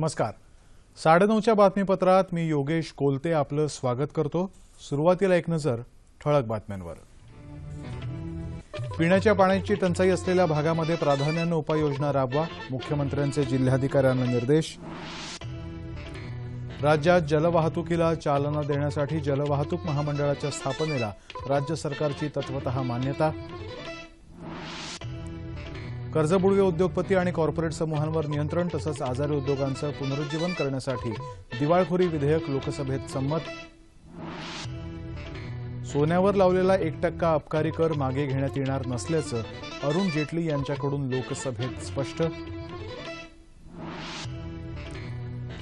नमस्कार. 9:30च्या बातमीपत्रात मी योगेश कोलते आपलं स्वागत करतो. सुरुवातीला एक नजर ठळक बातम्यांवर. पिण्याच्या पाण्याची टंचाई असलेल्या भागामध्ये प्राधान्याने उपाययोजना राबवा, मुख्यमंत्र्यांचे जिल्हाधिकाऱ्यांना निर्देश. राज्यात जलवाहतुकीला चालना देण्यासाठी जलवाहतूक महामंडळाच्या स्थापनेला राज्य सरकारची तत्वतः मान्यता. कर्जबुडवे उद्योगपती आणि कॉर्पोरेट समूहांवर नियंत्रण तसंच आजारी उद्योगांचं पुनरुज्जीवन करण्यासाठी दिवाळखोरी विधेयक लोकसभेत संमत. सोन्यावर लावलेला 1% अबकारी कर मागे घेण्यात येणार नसल्याचं अरुण जेटली यांच्याकडून लोकसभेत स्पष्ट.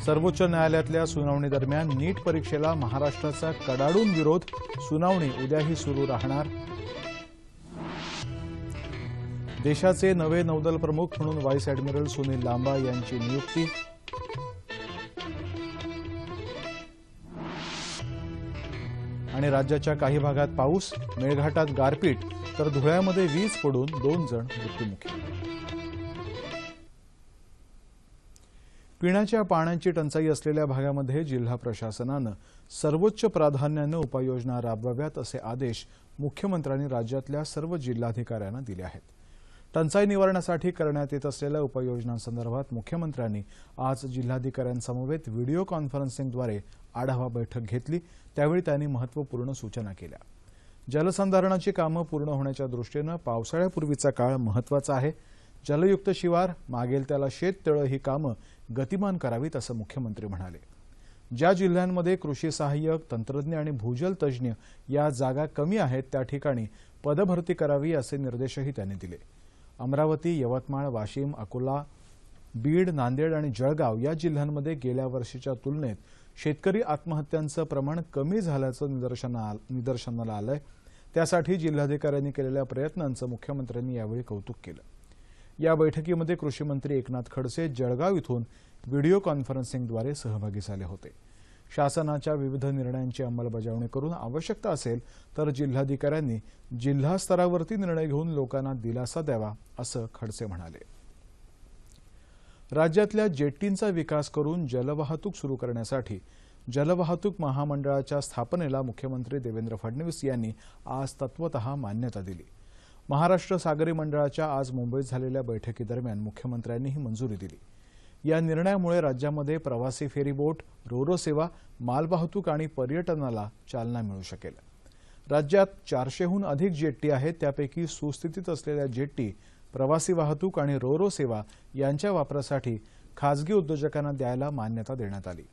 सर्वोच्च न्यायालयातल्या सुनावणी दरम्यान नीट परीक्षेला महाराष्ट्राचा कडाडून विरोध, सुनावणी उद्याही सुरू राहणार. देशाचे नवे नौदल प्रमुख म्हणून व्हाईस ॲडमिरल सुनील लांबा यांची नियुक्ती. आणि राज्याच्या काही भागात पाऊस, मेळघाटात गारपीट तर धुळ्यामध्ये वीज पडून 2 जण मृत्युमुखी. पिण्याच्या पाण्याची टंचाई असलेल्या भागामध्ये जिल्हा प्रशासनानं सर्वोच्च प्राधान्यानं उपाययोजना राबवाव्यात असे आदेश मुख्यमंत्र्यांनी राज्यातल्या सर्व जिल्हाधिकाऱ्यांना दिले आहेत. टंचाई निवारणासाठी करण्यात येत असलेल्या उपाययोजनांसंदर्भात मुख्यमंत्र्यांनी आज जिल्हाधिकाऱ्यांसमवेत व्हिडिओ कॉन्फरन्सिंगद्वारे आढावा बैठक घेतली. त्यावेळी त्यांनी महत्त्वपूर्ण सूचना केल्या. जलसंधारणाची कामं पूर्ण होण्याच्या दृष्टीनं पावसाळ्यापूर्वीचा काळ महत्त्वाचा आहे. जलयुक्त शिवार, मागेल त्याला शेततळं ही कामं गतिमान करावीत असं मुख्यमंत्री म्हणाले. ज्या जिल्ह्यांमध्ये कृषी सहाय्यक, तंत्रज्ञ आणि भूजल तज्ज्ञ या जागा कमी आहेत त्या ठिकाणी पदभरती करावी असे निर्देशही त्यांनी दिले. अमरावती, यवतमाळ, वाशिम, अकोला, बीड, नांदेड आणि जळगाव या जिल्ह्यांमध्ये गेल्या वर्षीच्या तुलनेत शेतकरी आत्महत्यांचं प्रमाण कमी झाल्याचं निदर्शनाला आलंय. त्यासाठी जिल्हाधिकाऱ्यांनी केलेल्या प्रयत्नांचं मुख्यमंत्र्यांनी यावेळी कौतुक केलं. या बैठकीमध्ये कृषी मंत्री एकनाथ खडसे जळगाव इथून व्हिडिओ कॉन्फरन्सिंगद्वारे सहभागी झाले होते. शासनाच्या विविध निर्णयांची अंमलबजावणी करून आवश्यकता असेल तर जिल्हाधिकाऱ्यांनी जिल्हा स्तरावरती निर्णय घेऊन लोकांना दिलासा द्यावा असं खडसे म्हणाले. राज्यातल्या जेट्टींचा विकास करून जलवाहतूक सुरू करण्यासाठी जलवाहतूक महामंडळाच्या स्थापनेला मुख्यमंत्री देवेंद्र फडणवीस यांनी आज तत्वतः मान्यता दिली. महाराष्ट्र सागरी मंडळाच्या आज मुंबईत झालेल्या बैठकीदरम्यान मुख्यमंत्र्यांनी ही मंजुरी दिली. या निर्णयामुळे राज्यामध्ये प्रवासी फेरीबोट, रोरो सेवा, मालवाहतूक आणि पर्यटनाला चालना मिळू शकेल. राज्यात 400हून अधिक जेट्टी आहेत. त्यापैकी सुस्थितीत असलेल्या जेट्टी, प्रवासी वाहतूक आणि रोरो सेवा यांच्या वापरासाठी खासगी उद्योजकांना द्यायला मान्यता देण्यात आली.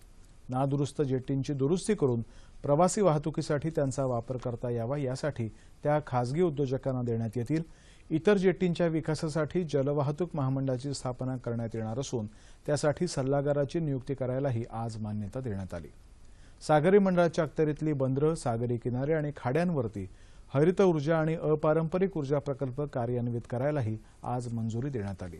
नादुरुस्त जेट्टींची दुरुस्ती करून प्रवासी वाहतुकीसाठी त्यांचा वापर करता यावा यासाठी त्या खासगी उद्योजकांना देण्यात येतील. इतर जेट्टींच्या विकासासाठी जलवाहतूक महामंडळाची स्थापना करण्यात येणार असून त्यासाठी सल्लागाराची नियुक्ती करायलाही आज मान्यता देण्यात आली. सागरी मंडळाच्या अखत्यारीतली बंदरं, सागरी किनारे आणि खाड्यांवरती हरित ऊर्जा आणि अपारंपरिक ऊर्जा प्रकल्प कार्यान्वित करायलाही आज मंजुरी देण्यात आली.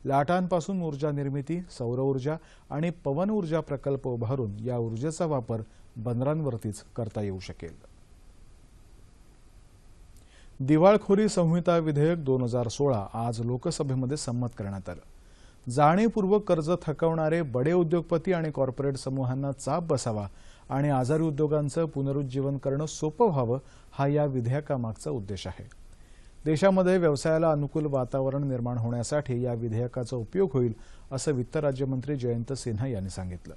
लाटांपासून ऊर्जा निर्मिती, सौर ऊर्जा आणि पवन ऊर्जा प्रकल्प उभारून या ऊर्जेचा वापर बंदरांवरतीच करता येऊ शकेल. दिवाळखोरी संहिता विधेयक 2016 आज लोकसभेमध्ये संमत करण्यात आलं. जाणीवपूर्वक कर्ज थकवणारे बडे उद्योगपती आणि कॉर्पोरेट समूहांना चाप बसावा आणि आजारी उद्योगांचं पुनरुज्जीवन करणं सोपं व्हावं हा या विधेयकामागचा उद्देश आहे. देशामध्ये व्यवसायाला अनुकूल वातावरण निर्माण होण्यासाठी या विधेयकाचा उपयोग होईल असं वित्त राज्यमंत्री जयंत सिन्हा यांनी सांगितलं.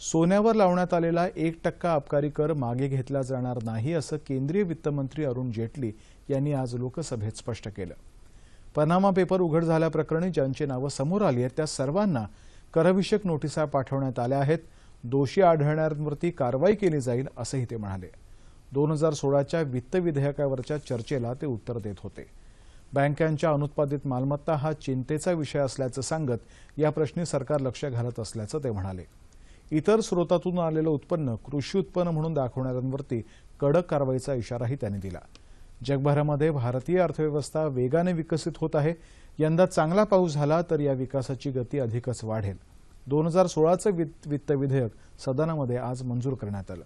सोन्यावर लावण्यात आलेला 1% अबकारी कर मागे घेतला जाणार नाही असं केंद्रीय वित्तमंत्री अरुण जेटली यांनी आज लोकसभेत स्पष्ट केलं. पनामा पेपर उघड झाल्याप्रकरणी ज्यांची नावं समोर आली आहेत त्या सर्वांना करविषयक नोटिसा पाठवण्यात आल्या आहेत. दोषी आढळणाऱ्यांवरती कारवाई केली जाईल असंही ते म्हणाले. 2016च्या वित्त विधेयकावरच्या चर्चेला ते उत्तर देत होते. बँकांच्या अनुत्पादित मालमत्ता हा चिंतेचा विषय असल्याचं सांगत या प्रश्नी सरकार लक्ष घालत असल्याचं ते म्हणाले. इतर स्रोतातून आलेलं उत्पन्न कृषी उत्पन्न म्हणून दाखवणाऱ्यांवरती कडक कारवाईचा इशाराही त्यांनी दिला. जगभरामध्ये भारतीय अर्थव्यवस्था वेगाने विकसित होत आहे. यंदा चांगला पाऊस झाला तर या विकासाची गती अधिकच वाढेल. 2016चं वित्त विधेयक सदनामध्ये आज मंजूर करण्यात आलं.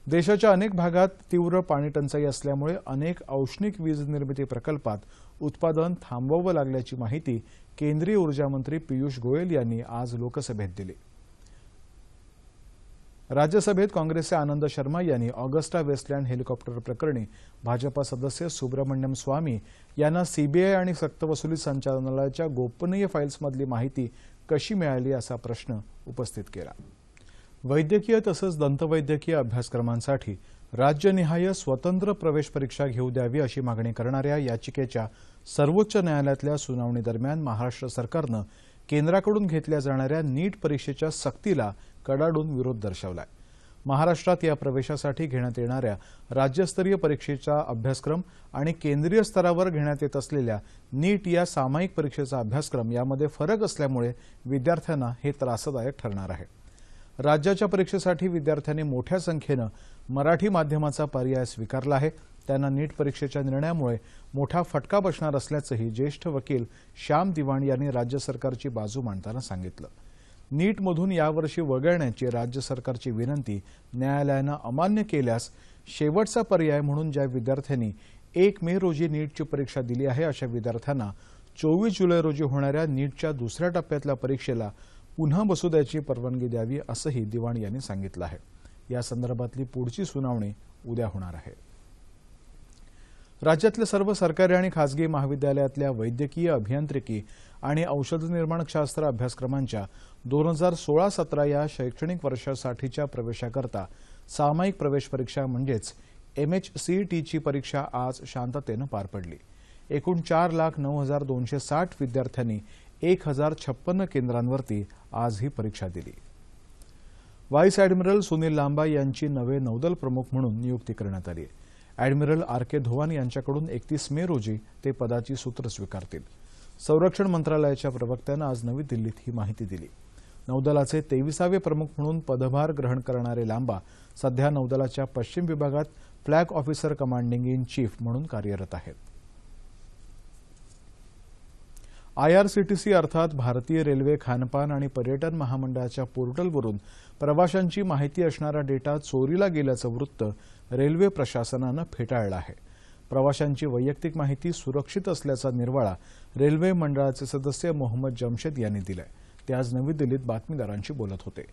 देशाच्या अनेक भागात तीव्र पाणीटंचाई असल्यामुळे अनेक औष्णिक वीज निर्मिती प्रकल्पात उत्पादन थांबवावं लागल्याची माहिती केंद्रीय ऊर्जा मंत्री पियुष गोयल यांनी आज लोकसभेत दिली। राज्यसभेत काँग्रेसचे आनंद शर्मा यांनी ऑगस्टा वेस्टलँड हेलिकॉप्टर प्रकरणी भाजपा सदस्य सुब्रमण्यम स्वामी यांना सीबीआय आणि सक्तवसुली संचालनालयाच्या गोपनीय फाईल्समधली माहिती कशी मिळाली असा प्रश्न उपस्थित केला। वैद्यकीय तसंच दंतवैद्यकीय अभ्यासक्रमांसाठी राज्यनिहाय स्वतंत्र प्रवेश परीक्षा घेऊ द्यावी अशी मागणी करणाऱ्या याचिकेच्या सर्वोच्च न्यायालयातल्या सुनावणी दरम्यान महाराष्ट्र सरकारनं केंद्राकडून घेतल्या जाणाऱ्या नीट परीक्षेच्या सक्तीला कडाडून विरोध दर्शवलाय। महाराष्ट्रात या प्रवेशासाठी घेण्यात येणाऱ्या राज्यस्तरीय परीक्षेचा अभ्यासक्रम आणि केंद्रीय स्तरावर घेण्यात येत असलेल्या नीट या सामायिक परीक्षेचा अभ्यासक्रम यामध्ये फरक असल्यामुळे विद्यार्थ्यांना हे त्रासदायक ठरणार आहे। राज्याच्या परीक्षेसाठी विद्यार्थ्यांनी मोठ्या संख्येनं मराठी माध्यमाचा पर्याय स्वीकारला आहे। त्यांना नीट परीक्षेच्या निर्णयामुळे मोठा फटका बसणार असल्याचंही ज्येष्ठ वकील श्याम दिवाण यांनी राज्य सरकारची बाजू मांडताना सांगितलं। नीटमधून यावर्षी वगळण्याची राज्य सरकारची विनंती न्यायालयानं अमान्य केल्यास शेवटचा पर्याय म्हणून ज्या विद्यार्थ्यांनी 1 मे रोजी नीटची परीक्षा दिली आहे अशा विद्यार्थ्यांना 24 जुलै रोजी होणाऱ्या नीटच्या दुसऱ्या टप्प्यातल्या परीक्षेला पुन्हा बसू द्यायची परवानगी द्यावी असंही दिवाण यांनी सांगितलं आहे। या संदर्भातली पुढची सुनावणी उद्या होणार आहे। राज्यातल्या सर्व सरकारी आणि खासगी महाविद्यालयातल्या वैद्यकीय अभियांत्रिकी आणि औषध निर्माणशास्त्र अभ्यासक्रमांच्या 2016-17 या शैक्षणिक वर्षासाठीच्या प्रवेशाकरता सामायिक प्रवेश परीक्षा म्हणजेच MHCETची परीक्षा आज शांततेनं पार पडली। एकूण 4,09,260 विद्यार्थ्यांनी 1,056 केंद्रांवरती आज ही परीक्षा दिली। व्हाईस ॲडमिरल सुनील लांबा यांची नवे नौदल प्रमुख म्हणून नियुक्ती करण्यात आली आहे। ॲडमिरल RK धोवान यांच्याकडून 31 मे रोजी ते पदाची सूत्र स्वीकारतील। संरक्षण मंत्रालयाच्या प्रवक्त्यानं आज नवी दिल्लीत ही माहिती दिली। नौदलाचे 23वे प्रमुख म्हणून पदभार ग्रहण करणारे लांबा सध्या नौदलाच्या पश्चिम विभागात flag officer commanding in chief म्हणून कार्यरत आहेत। IRCTC अर्थात भारतीय रेल्वे खानपान आणि पर्यटन महामंडळाच्या पोर्टलवरून प्रवाशांची माहिती असणारा डेटा चोरीला गेल्याचं वृत्त रेल्वे प्रशासनानं फेटाळलं आहे। प्रवाशांची वैयक्तिक माहिती सुरक्षित असल्याचा निर्वाळा रेल्वे मंडळाचे सदस्य मोहम्मद जमशेद यांनी दिलाय। ते आज नवी दिल्लीत बातमीदारांशी बोलत होते।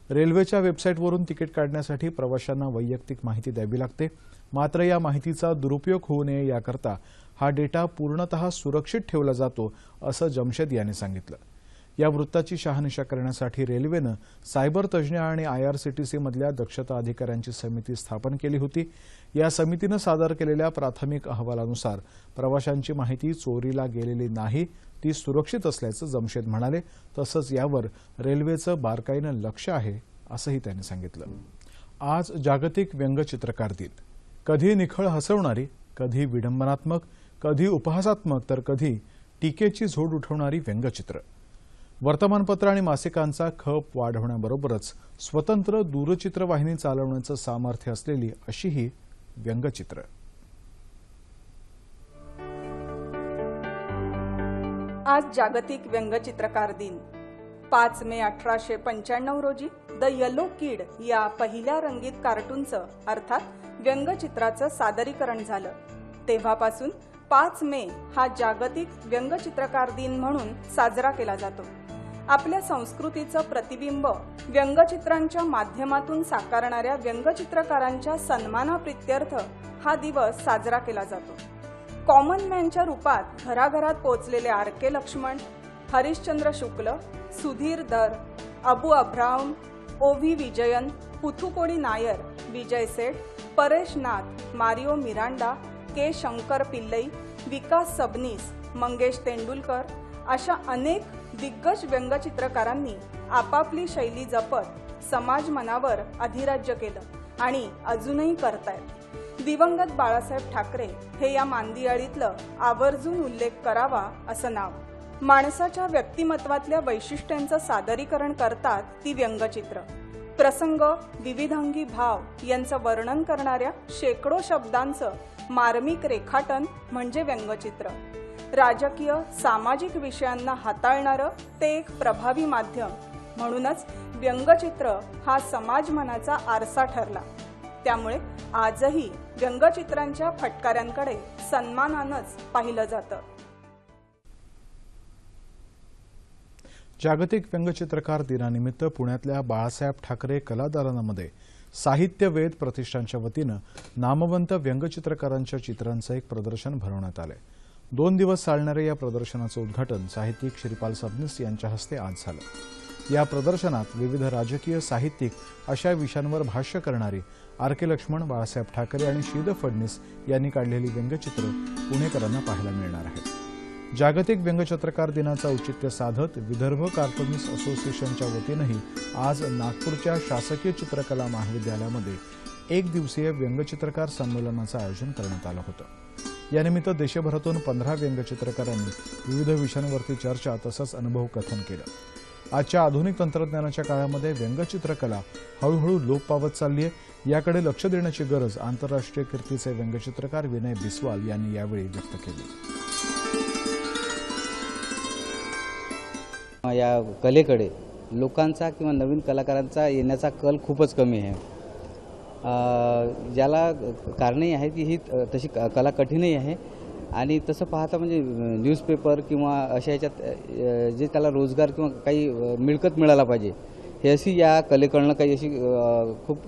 रेल्वेच्या वेबसाईटवरून तिकीट काढण्यासाठी प्रवाशांना वैयक्तिक माहिती द्यावी लागते, मात्र या माहितीचा दुरुपयोग होऊ नये याकरता हा डेटा पूर्णतः सुरक्षित ठेवला जातो असं जमशेद यांनी सांगितलं। या वृत्ताची शहानिशा करण्यासाठी रेल्वेनं सायबर तज्ज्ञ आणि IRCTC मधल्या दक्षता अधिकाऱ्यांची समिती स्थापन केली होती। या समितीनं सादर केलेल्या प्राथमिक अहवालानुसार प्रवाशांची माहिती चोरीला गेलेली नाही, ती सुरक्षित असल्याचं जमशेद म्हणाले। तसंच यावर रेल्वेचं बारकाईनं लक्ष आहे असंही त्यांनी सांगितलं। आज जागतिक व्यंगचित्रकार दिन। कधी निखळ हसवणारी, कधी विडंबनात्मक, कधी उपहासात्मक तर कधी टीकेची झोड उठवणारी व्यंगचित्र। वर्तमानपत्र आणि मासिकांचा खप वाढवण्याबरोबरच स्वतंत्र दूरचित्रवाहिनी चालवण्याचं सामर्थ्य असलेली अशी ही व्यंगचित्र। आज जागतिक व्यंगचित्रकार दिन। 5 मे 1895 रोजी द येलो किड या पहिल्या रंगीत कार्टूनचं अर्थात व्यंगचित्राचं सादरीकरण झालं। तेव्हापासून 5 मे हा जागतिक व्यंगचित्रकार दिन म्हणून साजरा केला जातो। आपल्या संस्कृतीचं प्रतिबिंब व्यंगचित्रांच्या माध्यमातून साकारणाऱ्या व्यंगचित्रकारांच्या सन्मानाप्रित्यर्थ हा दिवस साजरा केला जातो। कॉमन मॅनच्या रूपात घराघरात पोहोचलेले RK लक्ष्मण, हरिश्चंद्र शुक्ल, सुधीर दर, अबू अब्राहम, OV विजयन, पुथुकोडी नायर, विजय सेठ, परेश नाथ, मारिओ मिरांडा, K शंकर पिल्लई, विकास सबनीस, मंगेश तेंडुलकर अशा अनेक दिग्गज व्यंगचित्रकारांनी आपापली शैली जपत समाज मनावर अधिराज्य केलं आणि अजूनही करतायत। दिवंगत बाळासाहेब ठाकरे हे या मानदियाळीतलं आवर्जून उल्लेख करावा असं नाव। माणसाच्या व्यक्तिमत्वातल्या वैशिष्ट्यांचं सादरीकरण करतात ती व्यंगचित्र। प्रसंग, विविधांगी भाव यांचं वर्णन करणाऱ्या शेकडो शब्दांचं मार्मिक रेखाटन म्हणजे व्यंगचित्र। राजकीय, सामाजिक विषयांना हाताळणारं ते एक प्रभावी माध्यम, म्हणूनच व्यंगचित्र हा समाज मनाचा आरसा ठरला। त्यामुळे आजही व्यंगचित्रांच्या फटकाऱ्यांकडे सन्मानानंच पाहिलं जातं। जागतिक व्यंगचित्रकार दिनानिमित्त पुण्यातल्या बाळासाहेब ठाकरे कलादालनामध्ये साहित्य वेद प्रतिष्ठानच्या वतीनं नामवंत व्यंगचित्रकारांच्या चित्रांचं एक प्रदर्शन भरवण्यात आलंय। 2 दिवस चालणाऱ्या या प्रदर्शनाचं उद्घाटन साहित्यिक श्रीपाल सबनीस यांच्या हस्ते आज झालं। या प्रदर्शनात विविध राजकीय, साहित्यिक अशा विषयांवर भाष्य करणारी आर.के. लक्ष्मण, बाळासाहेब ठाकरे आणि शीद फडणीस यांनी काढलेली व्यंगचित्र पुणेकरांना पाहायला मिळणार आहेत। जागतिक व्यंगचित्रकार दिनाचं औचित्य साधत विदर्भ कार्टुनिस्ट असोसिएशनच्या वतीनंही आज नागपूरच्या शासकीय चित्रकला महाविद्यालयामध्ये 1 दिवसीय व्यंगचित्रकार संमेलनाचं आयोजन करण्यात आलं होतं। यानिमित्त देशभरातून 15 व्यंगचित्रकारांनी विविध विषयांवरती चर्चा तसंच अनुभव कथन केलं। आजच्या आधुनिक तंत्रज्ञानाच्या काळामध्ये व्यंगचित्रकला हळूहळू लोप पावत चालली आहे, याकडे लक्ष देण्याची गरज आंतरराष्ट्रीय कीर्तीचे व्यंगचित्रकार विनय बिस्वाल यांनी यावेळी व्यक्त केली। या कलेकडे लोकांचा किंवा नवीन कलाकारांचा येण्याचा कल खूपच कमी आहे। ज्याला कारणही आहे की ही तशी कला कठीणही आहे आणि तसं पाहता म्हणजे न्यूजपेपर किंवा अशा ह्याच्यात जे त्याला रोजगार किंवा काही मिळकत मिळाला पाहिजे हे अशी या कलेकडनं काही अशी खूप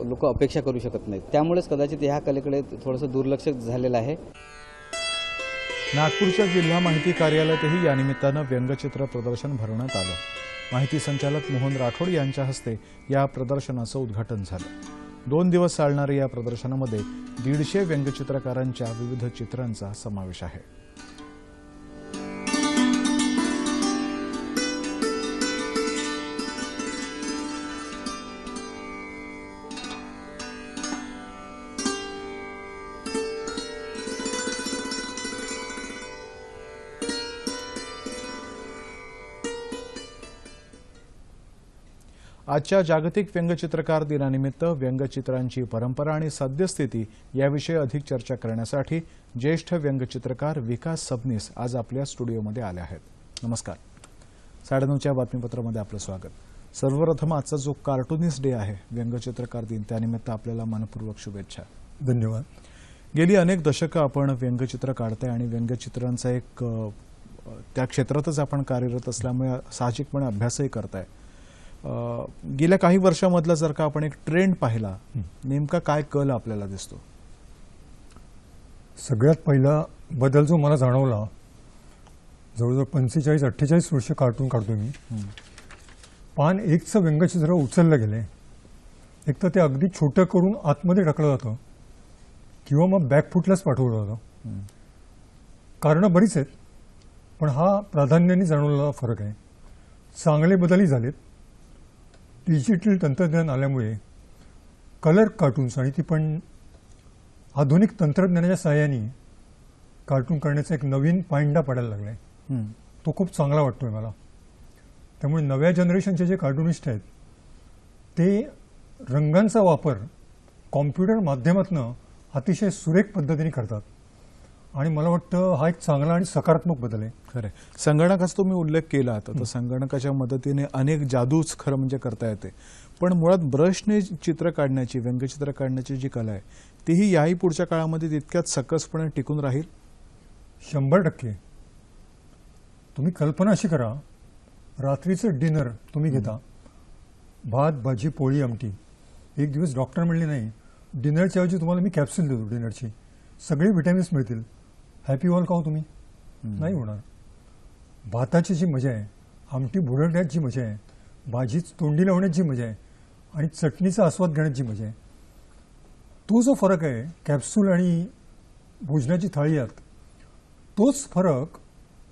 लोक अपेक्षा करू शकत नाहीत। त्यामुळेच कदाचित ह्या कलेकडे थोडंसं दुर्लक्ष झालेलं आहे। नागपूरच्या जिल्हा माहिती कार्यालयातही यानिमित्तानं व्यंगचित्र प्रदर्शन भरवण्यात आलं। माहिती संचालक मोहन राठोड यांच्या हस्ते या प्रदर्शनाचं उद्घाटन झालं। 2 दिवस चालणाऱ्या या प्रदर्शनामध्ये 150 व्यंगचित्रकारांच्या विविध चित्रांचा समावेश आहे। आजच्या जागतिक व्यंगचित्रकार दिनानिमित्त व्यंगचित्रांची परंपरा आणि सद्यस्थिती याविषयी अधिक चर्चा करण्यासाठी ज्येष्ठ व्यंगचित्रकार विकास सबनीस आज आपल्या स्टुडिओमध्ये आले आहेत। नमस्कार। 9:30च्या बातमीपत्रामध्ये आपलं स्वागत। सर्वप्रथम आजचा जो कार्टुनिस्ट डे आहे, व्यंगचित्रकार दिन, त्यानिमित्त आपल्याला मनपूर्वक शुभेच्छा। धन्यवाद। गेली अनेक दशकं आपण व्यंगचित्र काढताय आणि व्यंगचित्रांचा एक त्या क्षेत्रातच आपण कार्यरत असल्यामुळे साहजिकपणे अभ्यासही करताय। गेल्या काही वर्षांमधला जर का आपण एक ट्रेंड पाहिला, नेमका काय कल आपल्याला दिसतो? सगळ्यात पहिला बदल जो मला जाणवला, जवळजवळ 45-48 वर्ष कार्टून काढतो मी। पान 1चं व्यंगचित्र उचललं गेले, एक तर ते अगदी छोटं करून आतमध्ये टाकलं जातं किंवा मग बॅकफुटलाच पाठवलं जातं। कारणं बरीच आहेत, पण हा प्राधान्याने जाणवलेला फरक आहे। चांगले बदलही झालेत। डिजिटल तंत्रज्ञान आल्यामुळे कलर कार्टून्स आणि ती पण आधुनिक तंत्रज्ञानाच्या सहाय्याने कार्टून करण्याचा एक नवीन पायंडा पडायला लागला आहे। तो खूप चांगला वाटतोय मला। त्यामुळे नव्या जनरेशनचे जे कार्टुनिस्ट आहेत ते रंगांचा वापर कॉम्प्युटर माध्यमातून अतिशय सुरेख पद्धतीने करतात आणि मला वाटतं हा एक चांगला आणि सकारात्मक बदल आहे। खरं, संगणकाचा तुम्ही उल्लेख केला, तर संगणकाच्या मदतीने अनेक जादूच खरं म्हणजे करता येते, पण मुळात ब्रशने चित्र काढण्याची, व्यंगचित्र काढण्याची जी कला आहे तीही याही पुढच्या काळामध्ये तितक्याच सकसपणे टिकून राहील। 100%। तुम्ही कल्पना अशी करा, रात्रीचं डिनर तुम्ही घेता, भात, भाजी, पोळी, आमटी। एक दिवस डॉक्टर म्हणले नाही, डिनरच्या ऐवजी तुम्हाला मी कॅप्सूल देतो डिनरची, सगळे विटॅमिन्स मिळतील, हॅपी व्हाल का हो तुम्ही? नाही होणार। भाताची जी मजा आहे, आमटी भुरडण्यात जी मजा आहे, भाजी तोंडी लावण्यात जी मजा आहे आणि चटणीचा आस्वाद घेण्यात जी मजा आहे, तो जो फरक आहे कॅप्सूल आणि भोजनाची थाळी यात, तोच फरक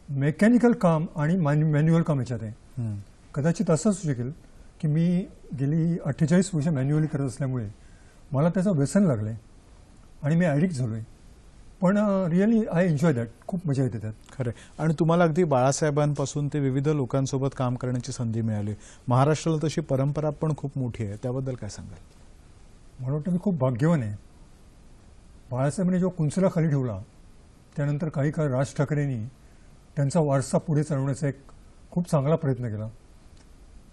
मेकॅनिकल काम आणि मॅन्युअल काम याच्यात आहे। कदाचित असं असू शकेल की मी गेली 48 वर्ष मॅन्युअली करत असल्यामुळे मला त्याचं व्यसन लागलंय आणि मी ॲडिक्ट झालोय, पण रिअली आय एन्जॉय दॅट। खूप मजा येते त्यात। खरं, आणि तुम्हाला अगदी बाळासाहेबांपासून ते विविध लोकांसोबत काम करण्याची संधी मिळाली। महाराष्ट्राला तशी परंपरा पण खूप मोठी आहे, त्याबद्दल काय सांगाल? मला वाटतं मी खूप भाग्यवान आहे। बाळासाहेबांनी जो कुंचला खाली ठेवला, त्यानंतर काही काळ राज ठाकरेंनी त्यांचा वारसा पुढे चालवण्याचा एक खूप चांगला प्रयत्न केला।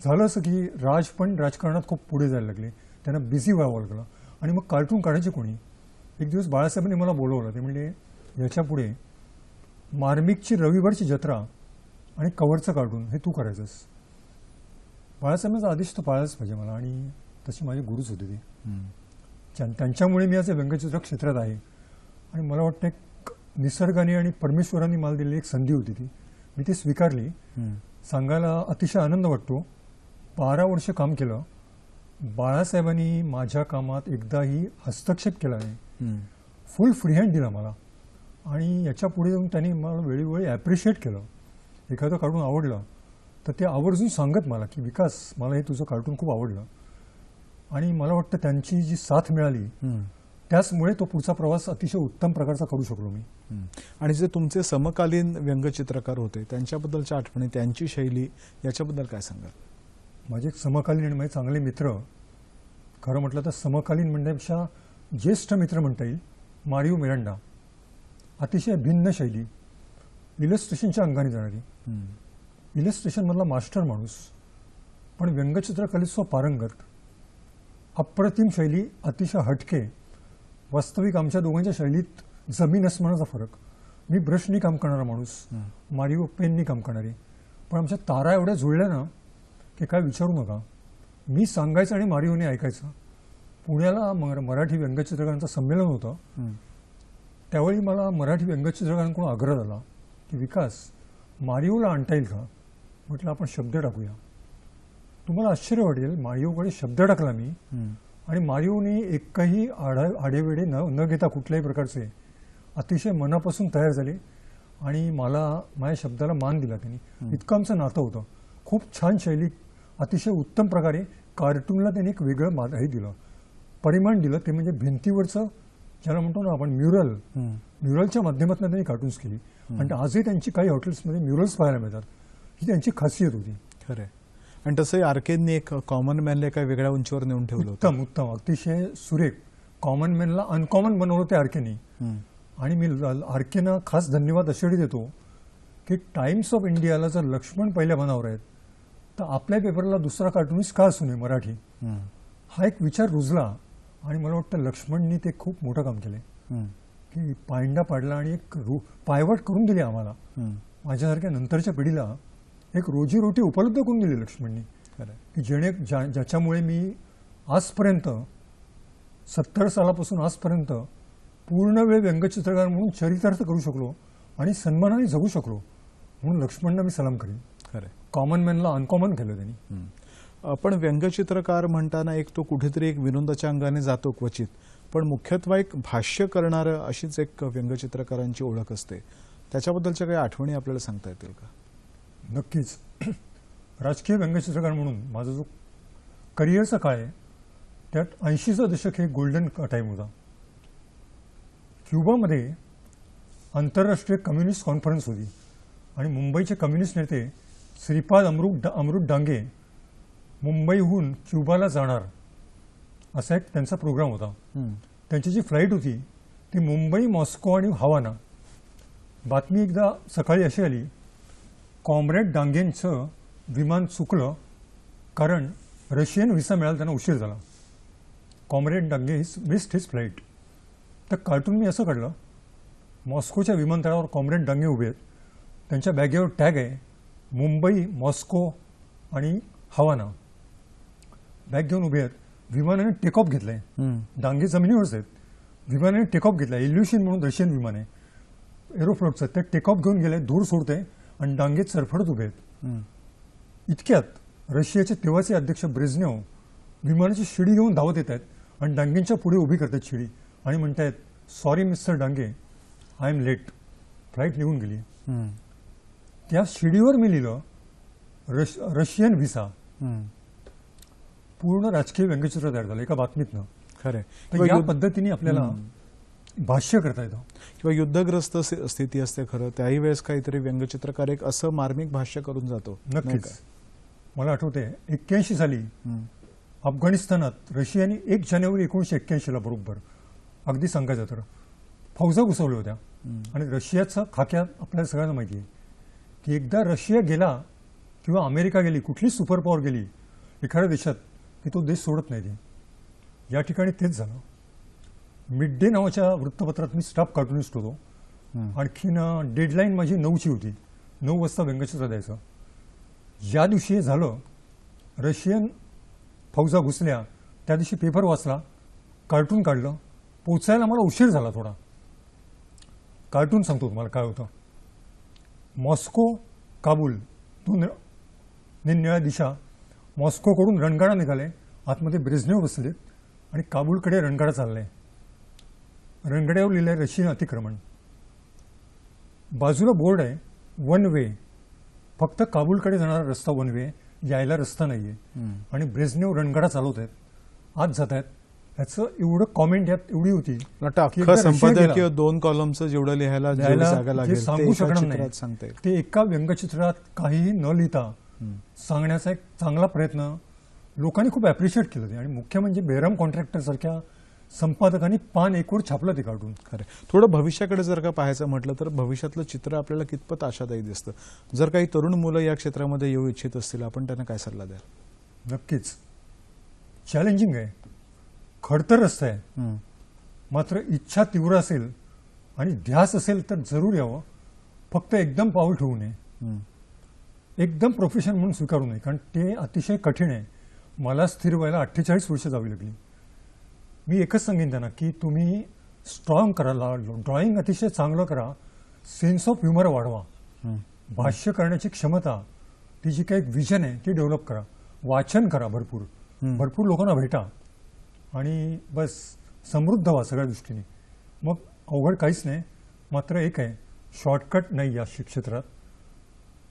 झालं असं की राज पण राजकारणात खूप पुढे जायला लागले, त्यांना बिझी व्हावं लागलं आणि मग कार्टून काढायचे कोणी? एक दिवस बाळासाहेबांनी मला बोलवलं, ते म्हणजे याच्यापुढे मार्मिकची रविवारची जत्रा आणि कवरचं कार्टून हे तू करायचंस. बाळासाहेबांचा आदेश तर पाळायलाच पाहिजे मला, आणि तशी माझी गुरुच होते ते. त्यांच्यामुळे मी आज व्यंगचित्र क्षेत्रात आहे. आणि मला वाटतं एक निसर्गाने आणि परमेश्वराने मला दिलेली एक संधी होती ती, मी ती स्वीकारली. सांगायला अतिशय आनंद वाटतो. 12 वर्ष काम केलं. बाळासाहेबांनी माझ्या कामात एकदाही हस्तक्षेप केला नाही. फुल फ्री हँड दिला मला. आणि याच्या पुढे जाऊन त्यांनी मला वेळोवेळी ॲप्रिशिएट केलं. एखादं कार्टून आवडलं तर ते आवर्जून सांगत मला की विकास, मला हे तुझं कार्टून खूप आवडलं. आणि मला वाटतं त्यांची जी साथ मिळाली त्याचमुळे तो पुढचा प्रवास अतिशय उत्तम प्रकारचा करू शकलो मी. आणि जे तुमचे समकालीन व्यंगचित्रकार होते त्यांच्याबद्दलच्या आठवणी, त्यांची शैली, याच्याबद्दल काय सांगाल? माझे एक समकालीन आणि माझे चांगले मित्र, खरं म्हटलं तर समकालीन म्हणण्यापेक्षा ज्येष्ठ मित्र म्हणता येईल, मारिओ मिरांडा. अतिशय भिन्न शैली, इलस्ट्रेशनच्या अंगाने जाणारी, इलस्ट्रेशनमधला मास्टर माणूस, पण व्यंगचित्रकलेचा पारंगत, अप्रतिम शैली, अतिशय हटके. वास्तविक आमच्या दोघांच्या शैलीत जमीन अस्मानाचा फरक. मी ब्रशनी काम करणारा माणूस, मारिओ पेननी काम करणारी. पण आमच्या तारा एवढ्या जुळल्या ना की काय विचारू नका. मी सांगायचं आणि मारिओने ऐकायचं. पुण्याला मराठी व्यंगचित्रकारांचं संमेलन होतं. त्यावेळी मला मराठी व्यंगचित्रकारांकडून आग्रह झाला की विकास, मारिओला आणता येईल का? म्हटलं आपण शब्द टाकूया. तुम्हाला आश्चर्य वाटेल, मारिओकडे शब्द टाकला मी आणि मारिओने एकही आडेवेडे न घेता कुठल्याही प्रकारचे अतिशय मनापासून तयार झाले आणि मला माझ्या शब्दाला मान दिला त्यांनी. इतकं आमचं नातं होतं. खूप छान शैली, अतिशय उत्तम प्रकारे कार्टूनला त्यांनी एक वेगळं हे दिलं, परिमाण दिलं. ते म्हणजे भिंतीवरचं ज्याला म्हणतो ना आपण म्युरलच्या माध्यमातून त्यांनी कार्टून्स केली. आणि आजही त्यांची काही हॉटेल्समध्ये म्युरल्स पाहायला मिळतात. ही त्यांची खासियत होती. खरं. आणि तसंही आर्केनने एक कॉमन मॅनला एका वेगळ्या उंचीवर नेऊन ठेवलं. उत्तम उत्तम, अतिशय सुरेख. कॉमन मॅनला अनकॉमन बनवलं ते आर्केने. आणि मी आर्केना खास धन्यवाद अशासाठी देतो की टाइम्स ऑफ इंडियाला जर लक्ष्मण पहिल्या पानावर आहेत तर आपल्या पेपरला दुसरा कार्टूनिस्ट का असू नये मराठी, हा एक विचार रुजला. आणि मला वाटतं लक्ष्मणनी ते खूप मोठं काम केलं की पायंडा पाडला आणि एक पायवाट करून दिली आम्हाला. माझ्यासारख्या नंतरच्या पिढीला एक रोजीरोटी उपलब्ध करून दिली लक्ष्मणनी, की ज्याच्यामुळे मी आजपर्यंत 70 सालापासून आजपर्यंत पूर्ण वेळ व्यंगचित्रकार म्हणून चरितार्थ करू शकलो आणि सन्मानाने जगू शकलो. म्हणून लक्ष्मणला मी सलाम करेन. खरं. कॉमन मॅनला अनकॉमन केलं त्यांनी. पण व्यंगचित्रकार म्हणताना एक तो कुठेतरी एक विनोदाच्या अंगाने जातो क्वचित, पण मुख्यत्वे एक भाष्य करणारं अशीच एक व्यंगचित्रकारांची ओळख असते. त्याच्याबद्दलच्या काही आठवणी आपल्याला सांगता येतील का? नक्कीच. राजकीय व्यंगचित्रकार म्हणून माझा जो करिअरचा काळ आहे त्यात 80चं दशक हे गोल्डन टाईम होता. क्युबामध्ये आंतरराष्ट्रीय कम्युनिस्ट कॉन्फरन्स होती आणि मुंबईचे कम्युनिस्ट नेते श्रीपाद अमृत डांगे मुंबईहून क्युबाला जाणार असा एक त्यांचा प्रोग्राम होता. त्यांची जी फ्लाईट होती ती मुंबई, मॉस्को आणि हवाना. बातमी एकदा सकाळी अशी आली, कॉम्रेड डांगेंचं विमान चुकलं कारण रशियन व्हिसा मिळाला त्यांना उशीर झाला. Comrade Dange missed his flight. तर कार्टून मी असं काढलं, मॉस्कोच्या विमानतळावर कॉम्रेड डांगे उभे आहेत, त्यांच्या बॅगेवर टॅग आहे मुंबई, मॉस्को आणि हवाना. बॅग घेऊन उभे आहेत. विमानाने टेक ऑफ घेतलंय. डांगे जमिनीवरच आहेत. विमानाने टेक ऑफ घेतलाय. इल्युशन म्हणून रशियन विमान आहे एरोफ्लोटचं, ते टेक ऑफ घेऊन गेले, धूर सोडते आणि डांगे चरफडत उभे आहेत. इतक्यात रशियाचे तेव्हाचे अध्यक्ष ब्रेझनेव विमानाची शिडी घेऊन धावत येत आहेत आणि डांगेंच्या पुढे उभी करतात शिडी आणि म्हणतायत, sorry mister Dange, I am late. Flight निघून गेली. त्या शिडीवर मी लिहिलं रशियन व्हिसा. पूर्ण राजकीय व्यंगचित्र तयार झालं एका बातमीतनं. खरं. तर या पद्धतीने आपल्याला भाष्य करता येतं. किंवा युद्धग्रस्त स्थिती असते खरं, त्याही वेळेस काहीतरी व्यंगचित्रकार एक असं मार्मिक भाष्य करून जातो. नक्कीच. मला आठवते 81 साली अफगाणिस्तानात रशियाने 1 जानेवारी 1981ला बरोबर, अगदी सांगायचं तर, फौजा घुसवल्या होत्या. आणि रशियाचा खाक्यात आपल्याला सगळ्यांना माहिती आहे की एकदा रशिया गेला किंवा अमेरिका गेली, कुठली सुपर पॉवर गेली एखाद्या देशात की तो देश सोडत नाही. ते या ठिकाणी तेच झालं. मिड डे नावाच्या वृत्तपत्रात मी स्टाफ कार्टुनिस्ट होतो. आणखीन डेडलाईन माझी 9ची होती. 9 वाजता व्यंगचित्र द्यायचं. ज्या दिवशी हे झालं, रशियन फौजा घुसल्या, त्या दिवशी पेपर वाचला, कार्टून काढलं. पोचायला मला उशीर झाला थोडा. कार्टून सांगतो तुम्हाला काय होतं. मॉस्को काबूल दोन निरनिळ्या दिशा. मॉस्कोकडून रणगाडा निघाले, आतमध्ये ब्रेझनेव बसलेत आणि काबूलकडे रणगाडा चाललाय. रणगाड्यावर लिहिलंय रशियन अतिक्रमण. बाजूला बोर्ड आहे वन वे, फक्त काबूलकडे जाणारा रस्ता वन वे, यायला रस्ता नाहीये. आणि ब्रेझनेव रणगाडा चालवत आहेत, आत जात आहेत. याचं एवढं कॉमेंट यात एवढी होती की अख्खं संपादकीय 2 कॉलमचं जेवढं लिहायला जेवढी जागा जे लागेल सांगू ते एका शकणार चित्रात नाही. सांगता येईल. ते एका व्यंगचित्रात काहीही न लिहिता सांगण्याचा एक चांगला प्रयत्न लोकांनी खूप अप्रिशिएट केलं ते. आणि मुख्य म्हणजे बेहराम कॉन्ट्रॅक्टर सारख्या संपादकांनी पान एकवर छापलं ते काढून. खरं. थोडं भविष्याकडे जर का पाहायचं म्हटलं तर भविष्यातलं चित्र आपल्याला कितपत आशादायी दिसतं. जर काही तरुण मुलं या क्षेत्रामध्ये येऊ इच्छित असतील, आपण त्यांना काय सल्ला द्याल? नक्कीच चॅलेंजिंग आहे, खडतर रस्ता आहे, मात्र इच्छा तीव्र असेल आणि ध्यास असेल तर जरूर यावं. फक्त एकदम पाऊल ठेवू नये, एकदम प्रोफेशन म्हणून स्वीकारू नये, कारण ते अतिशय कठीण आहे. मला स्थिर व्हायला 48 वर्ष जावी लागली. मी एकच सांगेन त्यांना की तुम्ही स्ट्रॉंग करा, ड्रॉइंग अतिशय चांगलं करा, सेन्स ऑफ ह्युमर वाढवा, भाष्य करण्याची क्षमता, ती जी काही विजन आहे ती डेव्हलप करा, वाचन करा, भरपूर लोकांना भेटा आणि बस समृद्ध व्हा सगळ्या दृष्टीने. मग अवघड काहीच नाही. मात्र एक आहे, शॉर्टकट नाही या क्षेत्रात.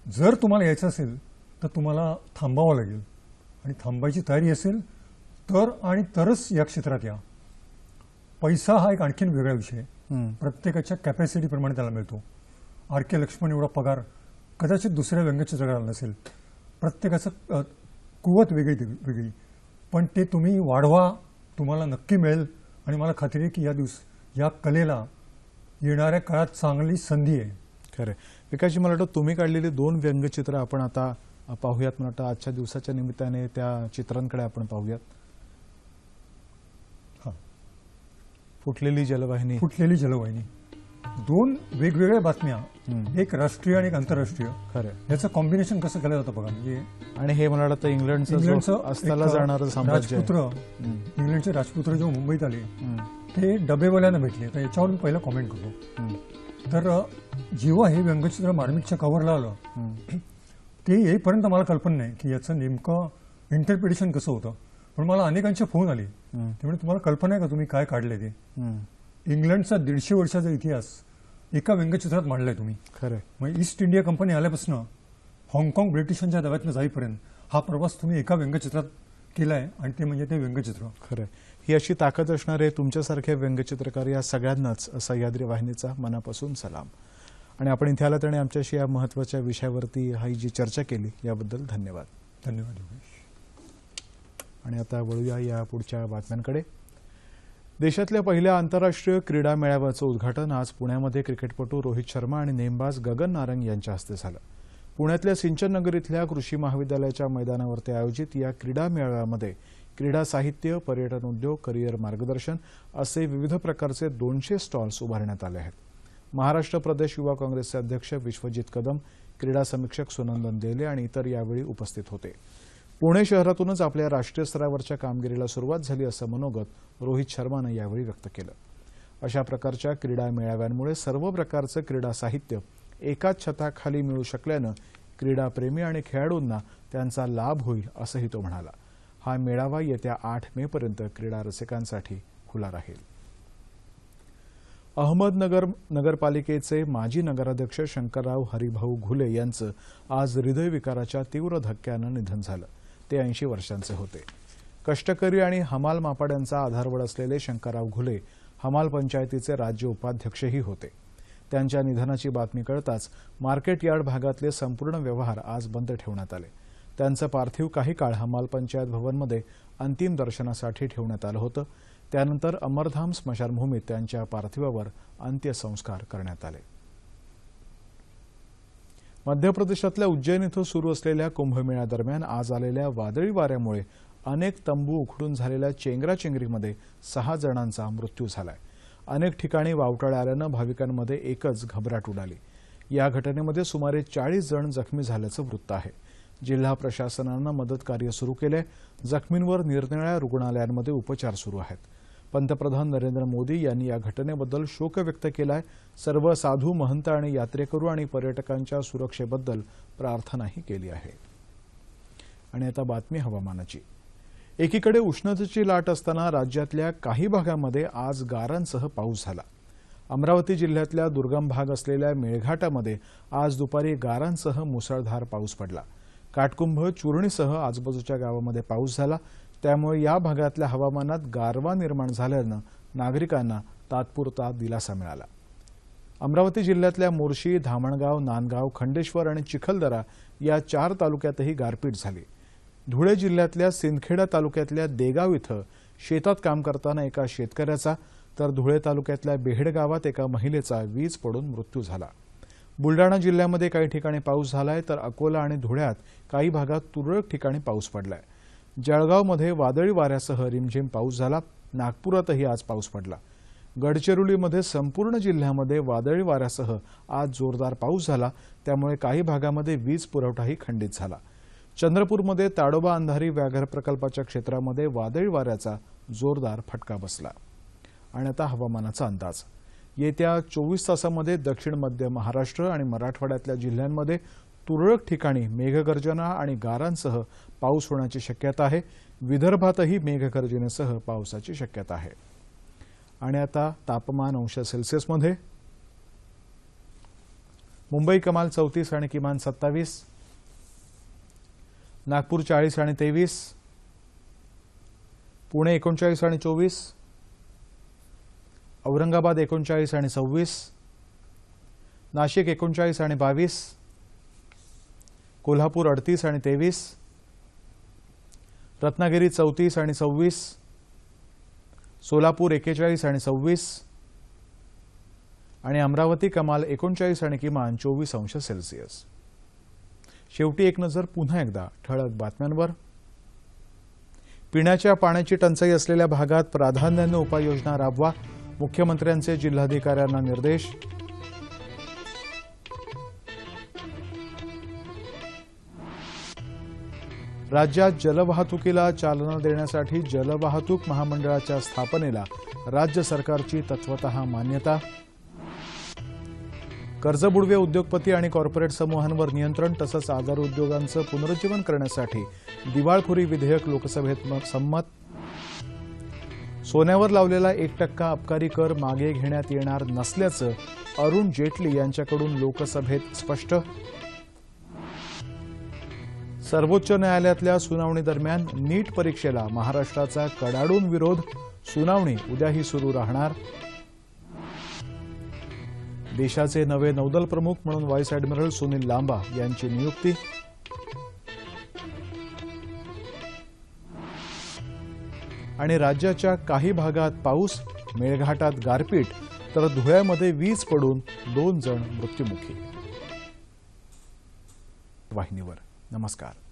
जर तुम्हाला यायचं असेल तर तुम्हाला थांबावं लागेल आणि थांबायची तयारी असेल तर आणि तरच या क्षेत्रात या. पैसा हा एक आणखीन वेगळा विषय आहे. प्रत्येकाच्या कॅपॅसिटीप्रमाणे त्याला मिळतो. आर के लक्ष्मण एवढा पगार कदाचित दुसऱ्या व्यंगचित्रकाराला नसेल. प्रत्येकाचं कुवत वेगळी, पण ते तुम्ही वाढवा, तुम्हाला नक्की मिळेल. आणि मला खात्री आहे की या कलेला येणाऱ्या काळात चांगली संधी आहे. खरं. विकासजी, मला वाटतं तुम्ही काढलेली 2 व्यंगचित्र आपण आता पाहूयात. मला वाटतं आजच्या दिवसाच्या निमित्ताने त्या चित्रांकडे आपण पाहूयात. फुटलेली जलवाहिनी. 2 वेगवेगळ्या बातम्या, एक राष्ट्रीय आणि एक आंतरराष्ट्रीय. खरं. याचं कॉम्बिनेशन कसं केलं जातं बघा. म्हणजे आणि हे मला वाटतं इंग्लंडचं अस्ताला जाणारं साम्राज्य आहे. राजपुत्र, इंग्लंडचे राजपुत्र जेव्हा मुंबईत आले ते डबेवाल्यांना भेटले. तर याच्यावर मी पहिला कॉमेंट करतो. तर जेव्हा हे व्यंगचित्र मार्मिकच्या कव्हरला आलं ते येईपर्यंत मला कल्पना नाही की याचं नेमकं इंटरप्रिटेशन कसं होतं. पण मला अनेकांचे फोन आले, त्यामुळे तुम्हाला कल्पना आहे का तुम्ही काय काढले ते. इंग्लंडचा 150 वर्षाचा इतिहास एका व्यंगचित्रात मांडलाय तुम्ही. खरं. मग ईस्ट इंडिया कंपनी आल्यापासून हाँगकाँग ब्रिटिशांच्या दव्यातनं जाईपर्यंत हा प्रवास तुम्ही एका व्यंगचित्रात केलाय, आणि ते म्हणजे ते व्यंगचित्र. खरं. ही अशी ताकद असणारे तुमच्यासारखे व्यंगचित्रकार या सगळ्यांनाच सह्याद्री वाहिनीचा मनापासून सलाम. आणि आपण इथे आलात आणि आमच्याशी या महत्त्वाच्या विषयावरती ही जी चर्चा केली याबद्दल धन्यवाद. धन्यवाद योगेश. आणि आता वळूया या पुढच्या बातम्यांकडे. देशातल्या पहिल्या आंतरराष्ट्रीय क्रीडा मेळाव्याचं उद्घाटन आज पुण्यामध्ये क्रिकेटपटू रोहित शर्मा आणि नेमबाज गगन नारंग यांच्या हस्ते झालं. पुण्यातल्या सिंचन नगर इथल्या कृषी महाविद्यालयाच्या मैदानावरती आयोजित या क्रीडा मेळाव्यामध्ये क्रीडा साहित्य, पर्यटन उद्योग, करिअर मार्गदर्शन असे विविध प्रकारचे 200 स्टॉल्स उभारण्यात आले आहेत. महाराष्ट्र प्रदेश युवा काँग्रेसचे अध्यक्ष विश्वजित कदम, क्रीडा समीक्षक सुनंदन देले आणि इतर यावेळी उपस्थित होते. पुणे शहरातूनच आपल्या राष्ट्रीय स्तरावरच्या कामगिरीला सुरुवात झाली असं मनोगत रोहित शर्मानं यावेळी व्यक्त केलं. अशा प्रकारच्या क्रीडा मेळाव्यांमुळे सर्व प्रकारचं क्रीडा साहित्य एकाच छताखाली मिळू शकल्यानं क्रीडाप्रेमी आणि खेळाडूंना त्यांचा लाभ होईल असंही तो म्हणाला. हा मेळावा येत्या 8 मेपर्यंत क्रीडा रसिकांसाठी खुला राहील. अहमदनगर नगरपालिकेचे माजी नगराध्यक्ष शंकरराव हरिभाऊ घुले यांचं आज हृदयविकाराच्या तीव्र धक्क्यानं निधन झालं. ते 80 वर्षांचे होते. कष्टकरी आणि हमाल मापाड्यांचा आधारवड असलेले शंकरराव घुले हमाल पंचायतीचे राज्य उपाध्यक्षही होते. त्यांच्या निधनाची बातमी कळताच मार्केट यार्ड भागातले संपूर्ण व्यवहार आज बंद ठेवण्यात आले. त्यांचं पार्थिव काही काळ हमाल पंचायत भवनमध्ये अंतिम दर्शनासाठी ठेवण्यात आलं होतं. त्यानंतर अमरधाम स्मशानभूमीत त्यांच्या पार्थिवावर अंत्यसंस्कार करण्यात आले. मध्य प्रदेशातल्या उज्जैन इथं सुरू असलेल्या कुंभमेळ्यादरम्यान आज आलेल्या वादळी वाऱ्यामुळे अनेक तंबू उखडून झालेल्या चेंगराचेंगरीमध्ये 6 जणांचा मृत्यू झालाय. अनेक ठिकाणी वावटळ आल्यानं भाविकांमध्ये एकच घबराट उडाली. या घटनेमध्ये सुमारे 40 जण जखमी झाल्याचं वृत्त आहे. जिल्हा प्रशासनानं मदत कार्य सुरू केले. जखमींवर निरनिराळ्या रुग्णालयांमध्ये उपचार सुरू आहेत. पंतप्रधान नरेंद्र मोदी यांनी या घटनेबद्दल शोक व्यक्त केलाय. सर्व साधू महंत आणि यात्रेकरू आणि पर्यटकांच्या सुरक्षेबद्दल प्रार्थनाही केली आहे. आणि आता बातमी हवामानाची. एकीकडे उष्णतेची लाट असताना राज्यातल्या काही भागांमध्ये आज गारांसह पाऊस झाला. अमरावती जिल्ह्यातल्या दुर्गम भाग असलेल्या मेळघाटामध्ये आज दुपारी गारांसह मुसळधार पाऊस पडला. काटकुंभ, चुरणीसह आजूबाजूच्या गावामध्ये पाऊस झाला. त्यामुळे या भागातल्या हवामानात गारवा निर्माण झाल्यानं नागरिकांना तात्पुरता दिलासा मिळाला. अमरावती जिल्ह्यातल्या मोर्शी, धामणगाव, नांदगाव, खंडेश्वर आणि चिखलदरा या 4 तालुक्यातही गारपीट झाली. धुळे जिल्ह्यातल्या सिंदखेडा तालुक्यातल्या देगाव इथं शेतात काम करताना एका शेतकऱ्याचा तर धुळे तालुक्यातल्या बेहेड गावात एका महिलेचा वीज पडून मृत्यू झाला. बुलडाणा जिल्ह्यामध्ये काही ठिकाणी पाऊस झालाय तर अकोला आणि धुळ्यात काही भागात तुरळक ठिकाणी पाऊस पडलाय. जळगावमध्ये वादळी वाऱ्यासह रिमझिम पाऊस झाला. नागपुरातही आज पाऊस पडला. गडचिरोलीमध्ये संपूर्ण जिल्ह्यामध्ये वादळी वाऱ्यासह आज जोरदार पाऊस झाला. त्यामुळे काही भागामध्ये वीज पुरवठाही खंडित झाला. चंद्रपूरमध्ये ताडोबा अंधारी व्याघ्र प्रकल्पाच्या क्षेत्रामध्ये वादळी वाऱ्याचा जोरदार फटका बसला. आणि आता हवामानाचा अंदाज. येत्या 24 तासांमध्ये दक्षिण मध्य महाराष्ट्र आणि मराठवाड्यातल्या जिल्ह्यांमध्ये तुरळक ठिकाणी मेघगर्जना आणि गारांसह पाऊस होण्याची शक्यता आहे. विदर्भातही मेघगर्जनेसह पावसाची शक्यता आहे. आणि आता तापमान अंश सेल्सिअसमध्ये. मुंबई कमाल 34 आणि किमान 27, नागपूर 40 आणि 23, पुणे 39 आणि 24, औरंगाबाद 39 आणि 26, नाशिक 39 आणि 22, कोल्हापूर 38 आणि 23, रत्नागिरी 34 आणि 26, सोलापूर 41 आणि 26 आणि अमरावती कमाल 39 आणि किमान 24 अंश सेल्सिअस. शेवटी एक नजर पुन्हा एकदा ठळक बातम्यांवर. पिण्याच्या पाण्याची टंचाई असलेल्या भागात प्राधान्यानं उपाययोजना राबवा. मुख्यमंत्र्यांचे जिल्हाधिकाऱ्यांना निर्देश. राज्यात जलवाहतुकीला चालना देण्यासाठी जलवाहतूक महामंडळाच्या स्थापनेला राज्य सरकारची तत्वतः मान्यता. कर्जबुडवे उद्योगपती आणि कॉर्पोरेट समूहांवर नियंत्रण तसंच आधार उद्योगांचं पुनरुज्जीवन करण्यासाठी दिवाळखोरी विधेयक लोकसभेत संमत. सोन्यावर लावलेला 1% अबकारी कर मागे घेण्यात येणार नसल्याचं अरुण जेटली यांच्याकडून लोकसभेत स्पष्ट. सर्वोच्च न्यायालयातल्या सुनावणी दरम्यान नीट परीक्षेला महाराष्ट्राचा कडाडून विरोध. सुनावणी उद्याही सुरू राहणार. देशाचे नवे नौदल प्रमुख म्हणून व्हाईस ॲडमिरल सुनील लांबा यांची नियुक्ती. आणि राज्याच्या काही भागात पाऊस, मेळघाटात गारपीट तर धुळ्यामध्ये वीज पडून 2 जण मृत्युमुखी. वाहिनीवर नमस्कार.